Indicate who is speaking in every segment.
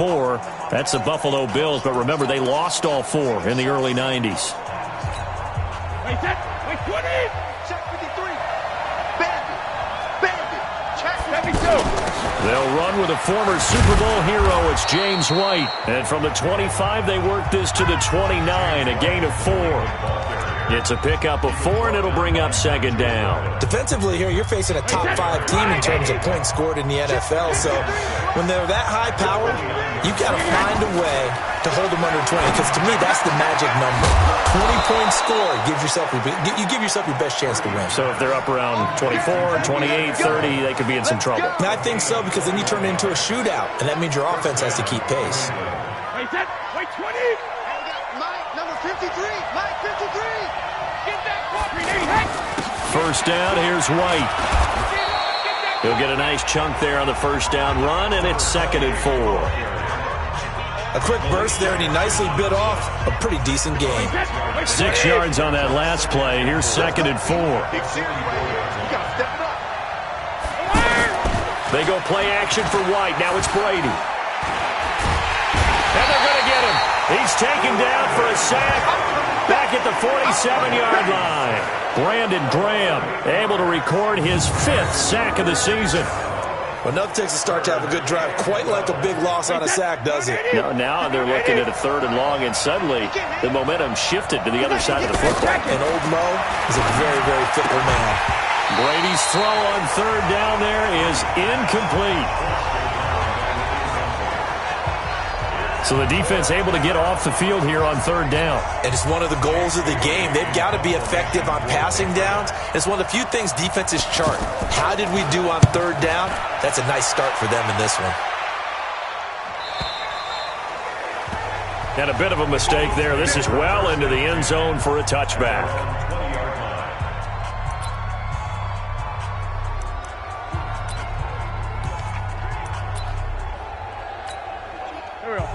Speaker 1: 4. That's the Buffalo Bills, but remember, they lost all 4 in the early 90s.
Speaker 2: Wait, 20! Check 53! Bandit! Check 72!
Speaker 1: They'll run with a former Super Bowl hero. It's James White. And from the 25, they work this to the 29, a gain of 4. It's a pickup of 4, and it'll bring up second down.
Speaker 3: Defensively here, you're facing a top 5 team in terms of points scored in the NFL. So when they're that high powered, you got to find a way to hold them under 20. Because to me, that's the magic number. 20 points scored, you give yourself your best chance to win.
Speaker 1: So if they're up around 24, 28, 30, they could be in some trouble.
Speaker 3: And I think so, because then you turn it into a shootout, and that means your offense has to keep pace.
Speaker 2: Wait, 20! Mike, number 53! Mike, 53! Get that coffee,
Speaker 1: First down, here's White. He'll get a nice chunk there on the first down run, and it's second and 4.
Speaker 3: A quick burst there, and he nicely bit off a pretty decent game.
Speaker 1: 6 yards on that last play. Here's second and 4. They go play action for White. Now it's Brady. And they're going to get him. He's taken down for a sack back at the 47-yard line. Brandon Graham able to record his 5th sack of the season.
Speaker 3: Well, nothing takes a start to have a good drive quite like a big loss on a sack, does it?
Speaker 1: No, now they're looking at a 3rd and long, and suddenly the momentum shifted to the other side of the football.
Speaker 3: And old Mo is a very, very fickle man.
Speaker 1: Brady's throw on 3rd down there is incomplete. So the defense able to get off the field here on 3rd down.
Speaker 3: And it's one of the goals of the game. They've got to be effective on passing downs. It's one of the few things defenses chart. How did we do on 3rd down? That's a nice start for them in this one.
Speaker 1: And a bit of a mistake there. This is well into the end zone for a touchback.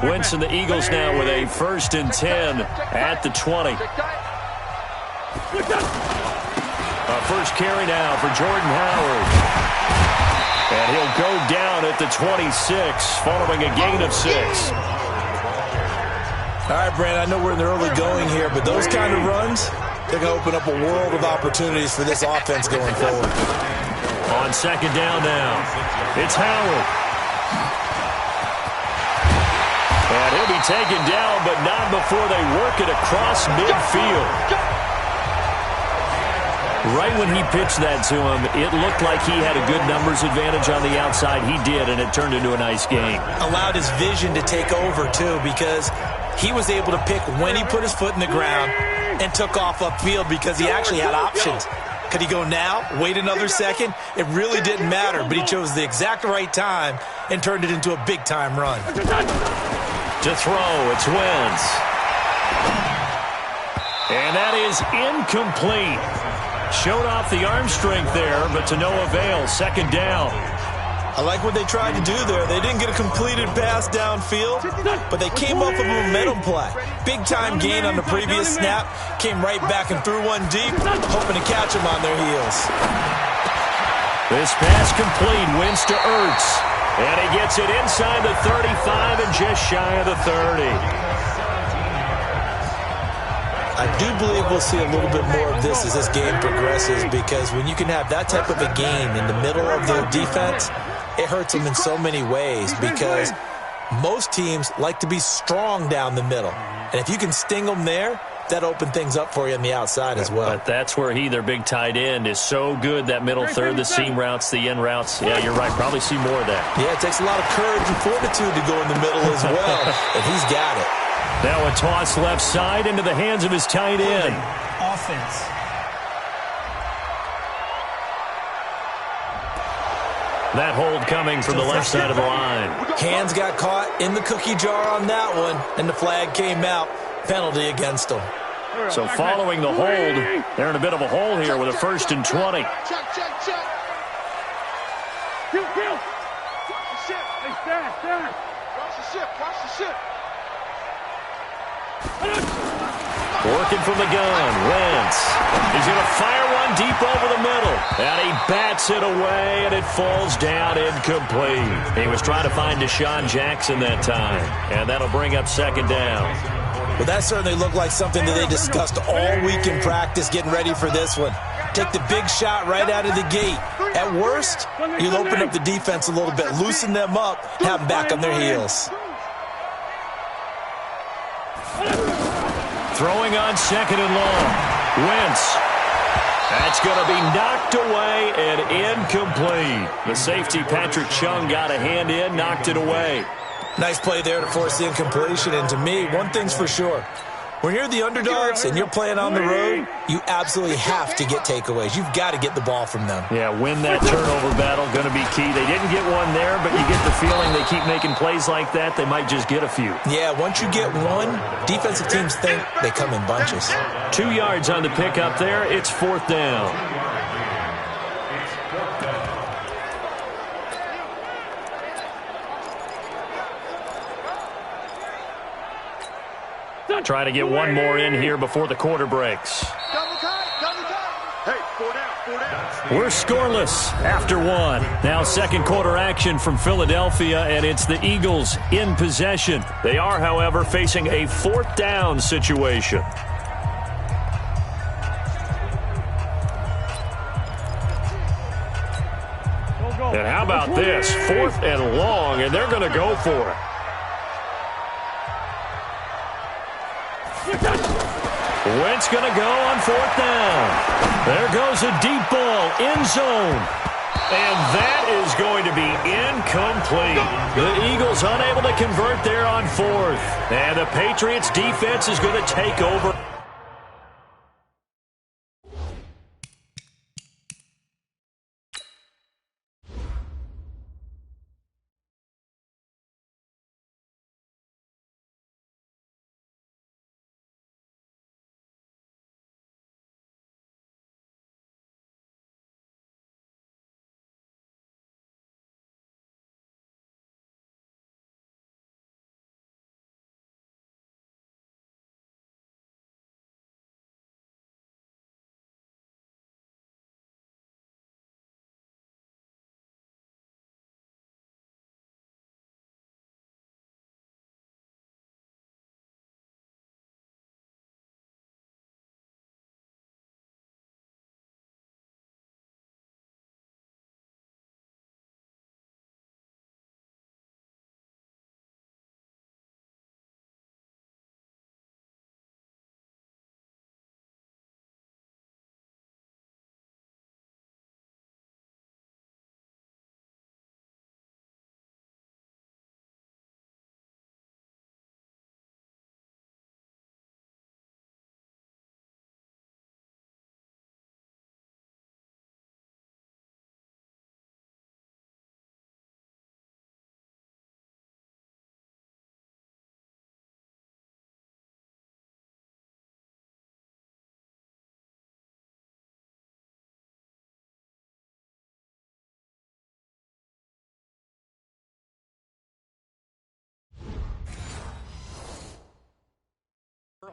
Speaker 1: Wentz and the Eagles now with a 1st and 10 at the 20. First carry now for Jordan Howard. And he'll go down at the 26 following a gain of 6.
Speaker 3: All right, Brandon, I know we're in the early going here, but those kind of runs, they're going to open up a world of opportunities for this offense going forward.
Speaker 1: On 2nd down now, it's Howard. And he'll be taken down, but not before they work it across midfield. Right when he pitched that to him, it looked like he had a good numbers advantage on the outside. He did, and it turned into a nice game.
Speaker 3: Allowed his vision to take over, too, because he was able to pick when he put his foot in the ground and took off upfield because he actually had options. Could he go now, wait another second? It really didn't matter, but he chose the exact right time and turned it into a big-time run.
Speaker 1: To throw, it's Wentz. And that is incomplete. Showed off the arm strength there, but to no avail. 2nd down.
Speaker 3: I like what they tried to do there. They didn't get a completed pass downfield, but they came off of a momentum play. Big-time gain on the previous snap. Came right back and threw one deep, hoping to catch them on their heels.
Speaker 1: This pass complete. Wentz to Ertz. And he gets it inside the 35 and just shy of the 30.
Speaker 3: I do believe we'll see a little bit more of this as this game progresses, because when you can have that type of a game in the middle of the defense, it hurts them in so many ways, because most teams like to be strong down the middle. And if you can sting them there, that opened things up for you on the outside as well.
Speaker 1: But that's where their big tight end, is so good. That middle third, the seam routes, the in routes. Yeah, you're right. Probably see more of that.
Speaker 3: Yeah, it takes a lot of courage and fortitude to go in the middle as well, and he's got it.
Speaker 1: Now a toss left side into the hands of his tight end.
Speaker 4: Offense.
Speaker 1: That hold coming from the left side of the line.
Speaker 3: Hands got caught in the cookie jar on that one, and the flag came out. Penalty against them.
Speaker 1: So following the hold, they're in a bit of a hole here with a 1st and 20.
Speaker 2: Check. Kill. Watch the ship. Hey, stand. Watch the ship.
Speaker 1: Working from the gun, Wentz. He's going to fire one deep over the middle. And he bats it away, and it falls down incomplete. He was trying to find Deshaun Jackson that time. And that'll bring up second down.
Speaker 3: Well, that certainly looked like something that they discussed all week in practice, getting ready for this one. Take the big shot right out of the gate. At worst, you'll open up the defense a little bit, loosen them up, have them back on their heels.
Speaker 1: Throwing on second and long. Wentz. That's going to be knocked away and incomplete. The safety, Patrick Chung, got a hand in, knocked it away.
Speaker 3: Nice play there to force the incompletion. And to me, one thing's for sure. When you're the underdogs and you're playing on the road, you absolutely have to get takeaways. You've got to get the ball from them.
Speaker 1: Yeah, win that turnover battle, going to be key. They didn't get one there, but you get the feeling they keep making plays like that, they might just get a few.
Speaker 3: Yeah, once you get one, defensive teams think they come in bunches.
Speaker 1: 2 yards on the pickup there. It's fourth down. Trying to get one more in here before the quarter breaks.
Speaker 2: Double tight, double tight. Hey, 4 down, 4 down.
Speaker 1: We're scoreless after one. Now second quarter action from Philadelphia, and it's the Eagles in possession. They are, however, facing a fourth down situation. And how about this? 4th and long, and they're going to go for it. Wentz going to go on 4th down. There goes a deep ball, end zone. And that is going to be incomplete. The Eagles unable to convert there on 4th. And the Patriots defense is going to take over.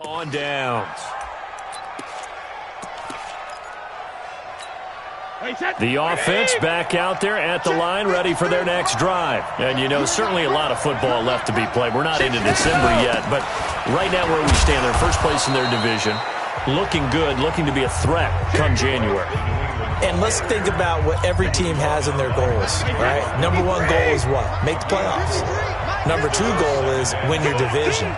Speaker 1: On downs. The offense back out there at the line, ready for their next drive. And, you know, certainly a lot of football left to be played. We're not into December yet, but right now where we stand, they're first place in their division. Looking good, looking to be a threat come January.
Speaker 3: And let's think about what every team has in their goals, right? Number one goal is what? Make the playoffs. Number two goal is win your division.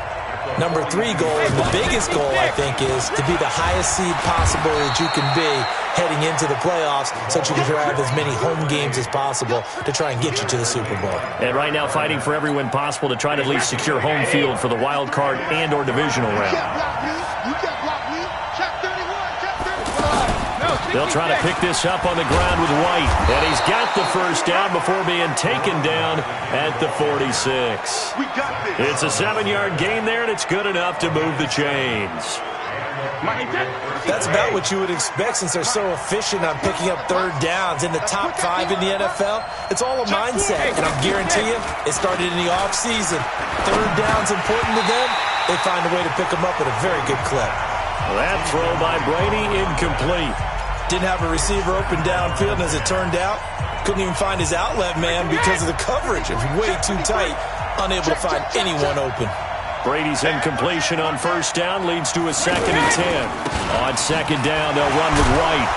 Speaker 3: Number three goal, and the biggest goal, I think, is to be the highest seed possible that you can be heading into the playoffs so that you can have as many home games as possible to try and get you to the Super Bowl.
Speaker 1: And right now fighting for every win possible to try to at least secure home field for the wild card and or divisional round. They'll try to pick this up on the ground with White. And he's got the first down before being taken down at the 46. It's a 7-yard gain there, and it's good enough to move the chains.
Speaker 3: That's about what you would expect since they're so efficient on picking up third downs in the top 5 in the NFL. It's all a mindset, and I guarantee you it started in the offseason. Third down's important to them. They find a way to pick them up at a very good clip.
Speaker 1: That throw by Brady, incomplete.
Speaker 3: Didn't have a receiver open downfield, and as it turned out, couldn't even find his outlet man because of the coverage. It was way too tight, unable to find anyone open.
Speaker 1: Brady's incompletion on first down leads to a 2nd and 10. On second down, they'll run with White.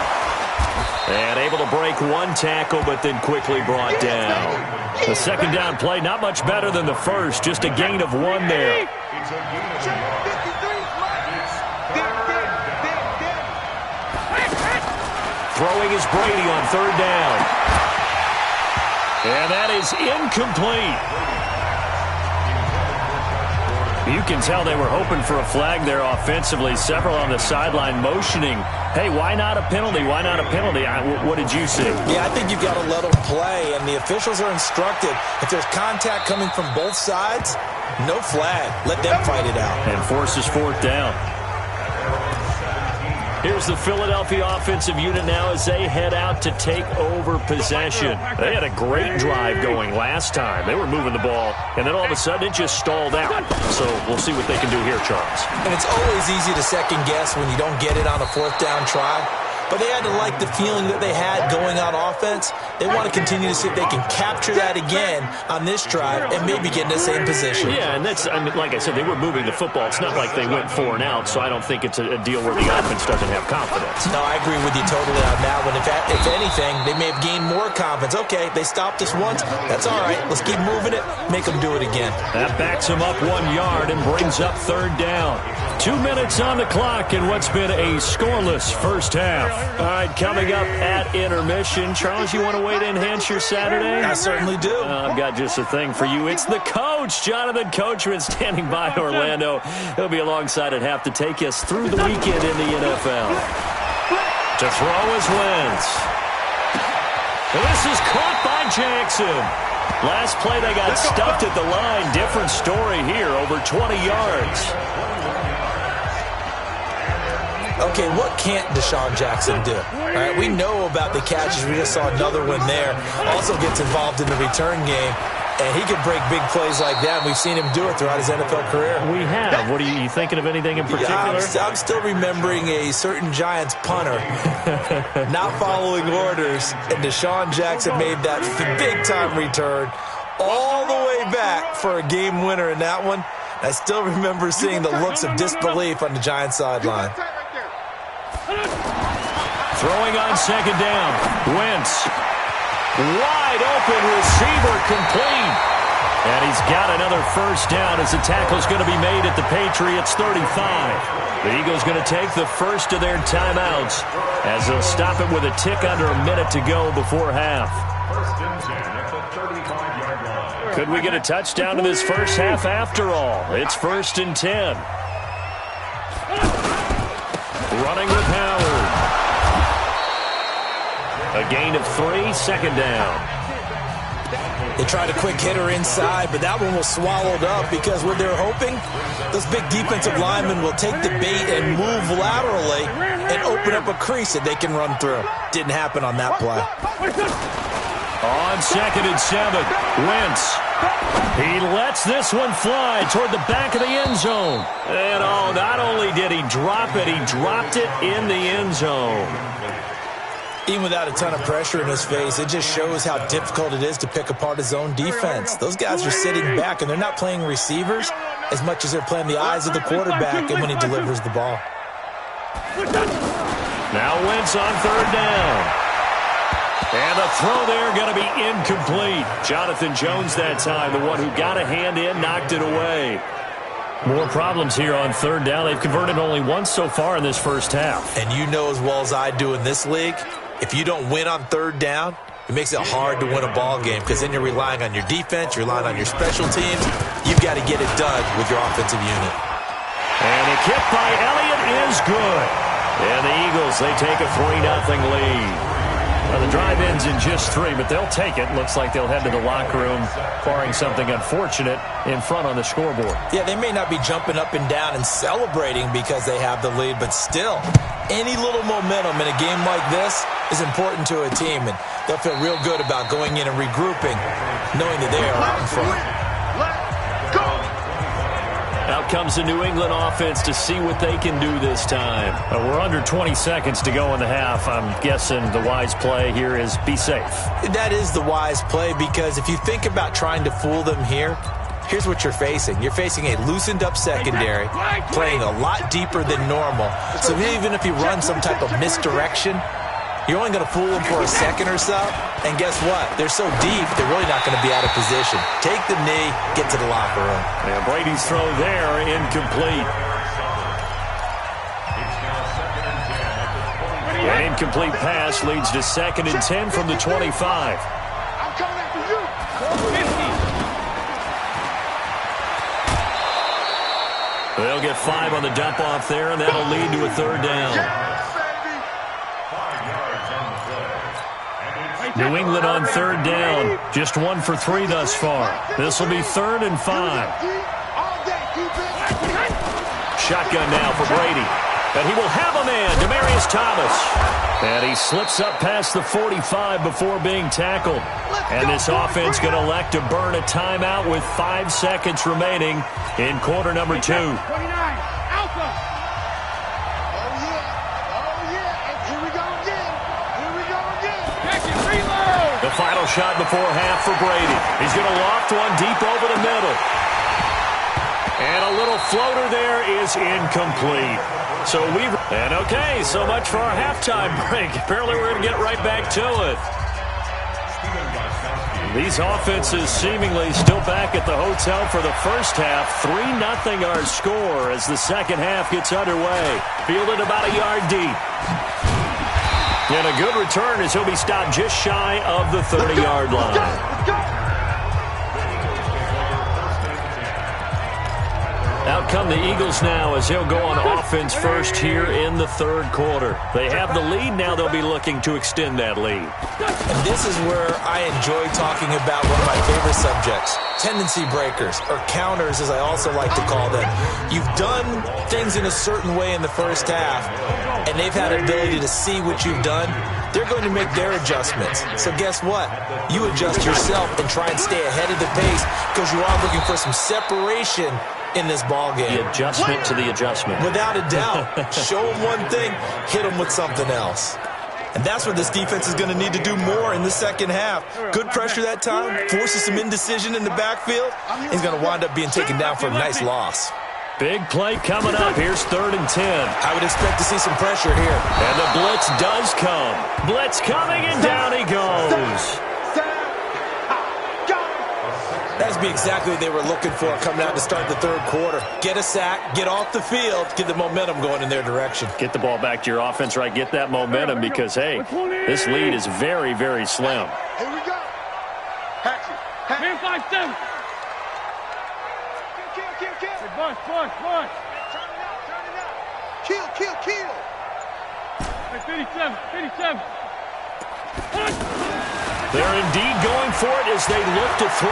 Speaker 1: And able to break one tackle, but then quickly brought down. The second down play, not much better than the first, just a gain of 1 there. Throwing is Brady on 3rd down. And that is incomplete. You can tell they were hoping for a flag there offensively. Several on the sideline motioning, hey, why not a penalty? Why not a penalty? What did you see?
Speaker 3: Yeah, I think you've got to let them play, and the officials are instructed. If there's contact coming from both sides, no flag. Let them fight it out.
Speaker 1: And forces 4th down. Here's the Philadelphia offensive unit now as they head out to take over possession. They had a great drive going last time. They were moving the ball, and then all of a sudden it just stalled out. So we'll see what they can do here, Charles.
Speaker 3: And it's always easy to second guess when you don't get it on a 4th down try. But they had to like the feeling that they had going on offense. They want to continue to see if they can capture that again on this drive and maybe get in the same position.
Speaker 1: Yeah, and that's, I mean, like I said, they were moving the football. It's not like they went 4 and out, so I don't think it's a deal where the offense doesn't have confidence.
Speaker 3: No, I agree with you totally on that one. If anything, they may have gained more confidence. Okay, they stopped us once. That's all right. Let's keep moving it. Make them do it again.
Speaker 1: That backs them up 1 yard and brings up 3rd down. 2 minutes on the clock in what's been a scoreless first half. All right, coming up at intermission. Charles, you want to way to enhance your Saturday?
Speaker 3: I certainly do.
Speaker 1: I've got just a thing for you. It's the coach, Jonathan Coachman, standing by Orlando. He'll be alongside at half to take us through the weekend in the NFL. To throw is Wentz. This is caught by Jackson. Last play, they got stuffed at the line. Different story here, over 20 yards.
Speaker 3: Okay, what can't Deshaun Jackson do? All right, we know about the catches. We just saw another one there. Also gets involved in the return game, and he can break big plays like that. We've seen him do it throughout his NFL career.
Speaker 1: We have. What are you thinking of anything in particular?
Speaker 3: I'm still remembering a certain Giants punter not following orders, and Deshaun Jackson made that big-time return all the way back for a game winner in that one. I still remember seeing the looks of disbelief on the Giants sideline.
Speaker 1: Throwing on second down. Wentz. Wide open receiver complete. And he's got another first down as the tackle's going to be made at the Patriots 35. The Eagles going to take the first of their timeouts as they'll stop it with a tick under a minute to go before half. Could we get a touchdown in this first half after all? It's 1st and 10. Running with Howard. A gain of 3, 2nd down.
Speaker 3: They tried a quick hitter inside, but that one was swallowed up because what they're hoping, those big defensive linemen will take the bait and move laterally and open up a crease that they can run through. Didn't happen on that play.
Speaker 1: On 2nd and 7, Wentz. He lets this one fly toward the back of the end zone. And not only did he drop it, he dropped it in the end zone.
Speaker 3: Even without a ton of pressure in his face, it just shows how difficult it is to pick apart his own defense. Those guys are sitting back, and they're not playing receivers as much as they're playing the eyes of the quarterback and when he delivers the ball.
Speaker 1: Now Wentz on 3rd down. And the throw there going to be incomplete. Jonathan Jones that time, the one who got a hand in, knocked it away. More problems here on 3rd down. They've converted only once so far in this first half.
Speaker 3: And you know as well as I do in this league, if you don't win on 3rd down, it makes it hard to win a ball game because then you're relying on your defense, you're relying on your special teams. You've got to get it done with your offensive unit.
Speaker 1: And a kick by Elliott is good. And the Eagles, they take a 3-0 lead. Well, the drive ends in just 3, but they'll take it. Looks like they'll head to the locker room, barring something unfortunate in front on the scoreboard.
Speaker 3: Yeah, they may not be jumping up and down and celebrating because they have the lead, but still, any little momentum in a game like this is important to a team, and they'll feel real good about going in and regrouping, knowing that they are out in front.
Speaker 1: Now Out comes the New England offense to see what they can do this time.
Speaker 4: We're under 20 seconds to go in the half. I'm guessing the wise play here is be safe.
Speaker 3: That is the wise play, because if you think about trying to fool them here, here's what you're facing. You're facing a loosened up secondary, playing a lot deeper than normal. So even if you run some type of misdirection, you're only going to fool them for a second or so. And guess what? They're so deep, they're really not going to be out of position. Take the knee, get to the locker room.
Speaker 1: And Brady's throw there, incomplete. An incomplete pass leads to 2nd and 10 from the 25.
Speaker 2: I'm coming after you. 50.
Speaker 1: They'll get 5 on the dump off there, and that'll lead to a 3rd down.
Speaker 4: New England on 3rd down. Just 1 for 3 thus far. This will be 3rd and 5.
Speaker 1: Shotgun now for Brady. And he will have a man, Demaryius Thomas. And he slips up past the 45 before being tackled. And this offense going to elect to burn a timeout with 5 seconds remaining in quarter number 2.
Speaker 2: 29, Alpha. Oh, yeah. And here we go again.
Speaker 1: The final shot before half for Brady. He's going to loft one deep over the middle. And a little floater there is incomplete. Okay, so much for our halftime break. Apparently we're going to get right back to it. These offenses seemingly still back at the hotel for the first half. 3-0 our score as the second half gets underway. Fielded about a yard deep. And a good return as he'll be stopped just shy of the 30-yard line. Out come the Eagles now as he'll go on offense first here in the 3rd quarter. They have the lead. Now they'll be looking to extend that lead.
Speaker 3: And this is where I enjoy talking about one of my favorite subjects, tendency breakers, or counters as I also like to call them. You've done things in a certain way in the first half, and they've had ability to see what you've done. They're going to make their adjustments. So guess what? You adjust yourself and try and stay ahead of the pace, because you are looking for some separation in this ball game.
Speaker 1: The adjustment to the adjustment.
Speaker 3: Without a doubt. Show them one thing, hit them with something else. And that's what this defense is going to need to do more in the second half. Good pressure that time, forces some indecision in the backfield. He's going to wind up being taken down for a nice loss.
Speaker 1: Big play coming up. Here's 3rd and 10.
Speaker 3: I would expect to see some pressure here.
Speaker 1: And the blitz does come. Blitz coming, and down he goes.
Speaker 3: That'd be exactly what they were looking for coming out to start the 3rd quarter. Get a sack, get off the field, get the momentum going in their direction.
Speaker 1: Get the ball back to your offense, right? Get that momentum because, hey, this lead is very, very slim.
Speaker 2: Here we go. Man 5-7. Kill. Bush. Turn it out. Kill. Hey, 57.
Speaker 1: They're indeed going for it as they look to throw.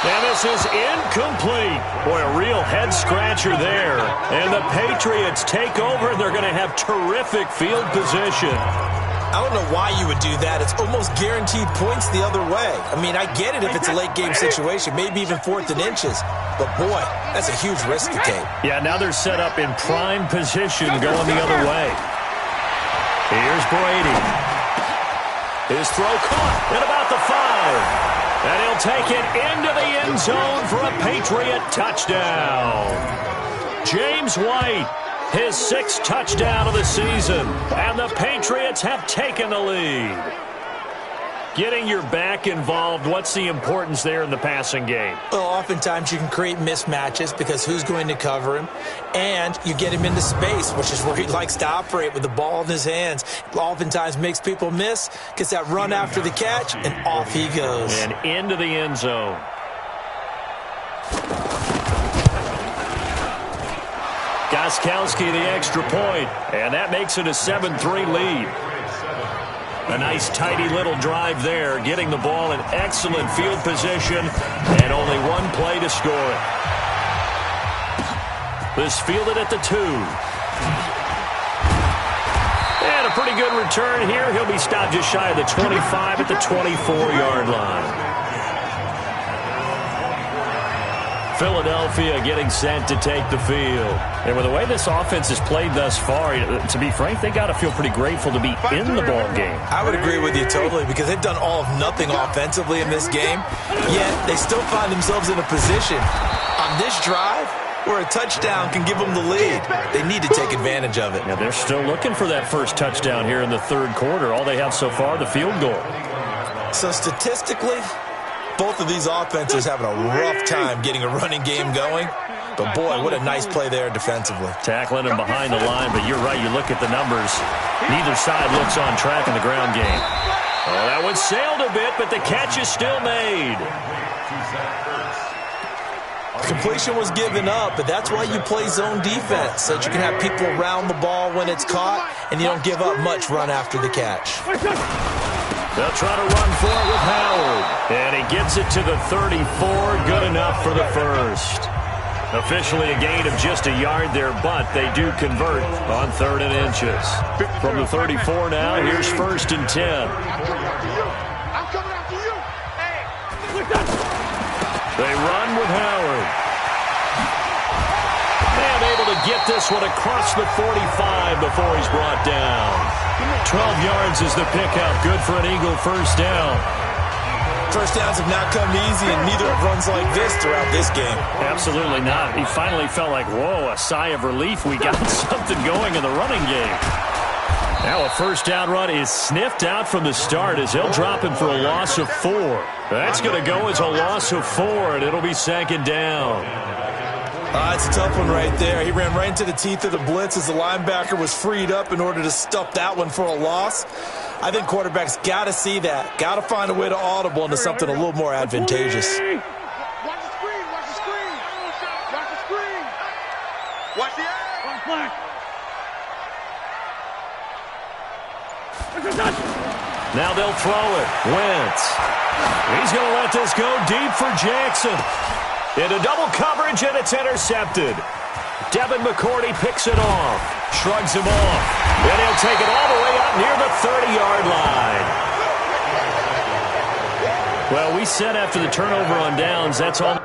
Speaker 1: And this is incomplete. Boy, a real head-scratcher there. And the Patriots take over, and they're going to have terrific field position.
Speaker 3: I don't know why you would do that. It's almost guaranteed points the other way. I mean, I get it if it's a late-game situation, maybe even 4th and inches. But, boy, that's a huge risk to take.
Speaker 1: Yeah, now they're set up in prime position going the other way. Here's Brady. His throw caught at about the 5. And he'll take it into the end zone for a Patriot touchdown. James White, his 6th touchdown of the season. And the Patriots have taken the lead. Getting your back involved, what's the importance there in the passing game?
Speaker 3: Well, oftentimes you can create mismatches because who's going to cover him? And you get him into space, which is where he likes to operate with the ball in his hands. Oftentimes makes people miss, gets that run after the catch, and off he goes.
Speaker 1: And into the end zone. Gostkowski the extra point, and that makes it a 7-3 lead. A nice, tidy little drive there, getting the ball in excellent field position, and only one play to score it. This fielded at the 2. And a pretty good return here. He'll be stopped just shy of the 25 at the 24-yard line. Philadelphia getting set to take the field.
Speaker 4: And with the way this offense has played thus far, to be frank, they got to feel pretty grateful to be in the ball game.
Speaker 3: I would agree with you totally because they've done all of nothing offensively in this game, yet they still find themselves in a position on this drive where a touchdown can give them the lead. They need to take advantage of it.
Speaker 4: Yeah, they're still looking for that first touchdown here in the third quarter. All they have so far, the field goal.
Speaker 3: So statistically, both of these offenses having a rough time getting a running game going. But, boy, what a nice play there defensively.
Speaker 4: Tackling him behind the line, but you're right. You look at the numbers. Neither side looks on track in the ground game.
Speaker 1: Oh, that one sailed a bit, but the catch is still made.
Speaker 3: Completion was given up, but that's why you play zone defense, so that you can have people around the ball when it's caught, and you don't give up much run after the catch.
Speaker 1: They'll try to run for it with Howard. And he gets it to the 34. Good enough for the first. Officially a gain of just a yard there, but they do convert on 3rd and inches. From the 34 now, here's 1st and 10.
Speaker 2: I'm coming after you.
Speaker 1: They run with Howard. And able to get this one across the 45 before he's brought down. 12 yards is the pickup. Good for an Eagle first down.
Speaker 3: First downs have not come easy, and neither have runs like this throughout this game.
Speaker 4: Absolutely not. He finally felt like, whoa, a sigh of relief. We got something going in the running game.
Speaker 1: Now a first down run is sniffed out from the start as he'll drop him for a loss of 4. That's going to go as a loss of 4, and it'll be 2nd down.
Speaker 3: It's a tough one right there. He ran right into the teeth of the blitz as the linebacker was freed up in order to stuff that one for a loss. I think quarterbacks got to see that. Got to find a way to audible into something a little more advantageous.
Speaker 2: Watch the screen, watch the screen. Watch the screen. Watch the eye.
Speaker 1: Now they'll throw it. Wentz. He's going to let this go deep for Jackson. Into double coverage, and it's intercepted. Devin McCourty picks it off. Shrugs him off. And he'll take it all the way up near the 30-yard line.
Speaker 4: Well, we said after the turnover on downs, that's all.